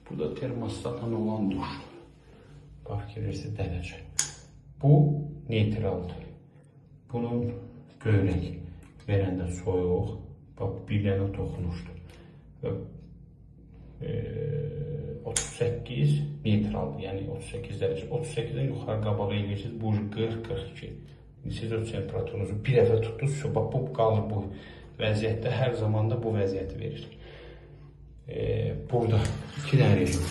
Bu da termostatın olan duş. Bax gelirsə dərəcə. Bu neytraldır. Bunun göynək verəndə soyuq. Bax bir dənə toxunuşdur. Və 38 neytraldır. Yəni 38 dərəcə. 38-dən yuxarı qabağa eləyirsiniz. Bu 40-42. Siz o temperaturunuzu bir dəfə tutdunuz. Bax bu qalır bu vəziyyətdə. Hər zaman da bu vəziyyəti verir. Burada 2 dənə rejim.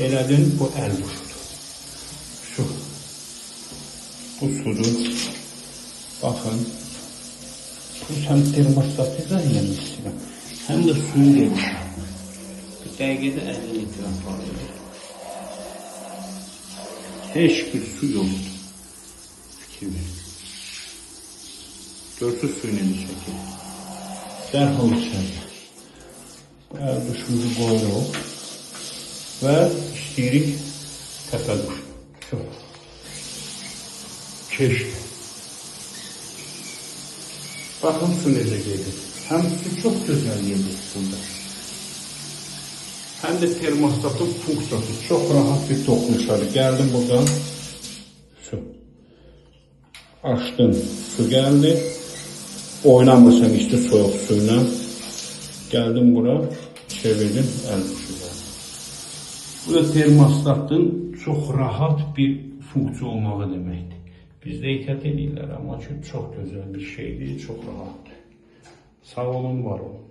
Elədin bu əl duşudur. Su. Bu sudur. Baxın. Bu həm termostatı da eləmişsiniz. Həm də suyu vermişəm. Bir dəqiqədə 50 litr aparır. Heç bir su yoxdur. Fikir verin. Görsüz suyunu necə çəkir. Dərhal içəridə. Əl duşumuzu qoyuruq və istəyirik təpə duş. Çox. Keşdir. Baxın su necə gedir. Həm su çox gözəl gedir burada. Həm də termostatın funksiyası çox rahat bir toxunuşları. Gəldim buradan su. Açdın, su gəldi. Oynamırsan işte soyuq suyla. Gəldim bura, çevirdim əl duşuna. Bu da termostatın çox rahat bir funksiya olmağı deməkdir. Bizdə ehtiyat edirlər, amma ki, çox gözəl bir şeydir, çox rahatdır. Sağ olun, var olun.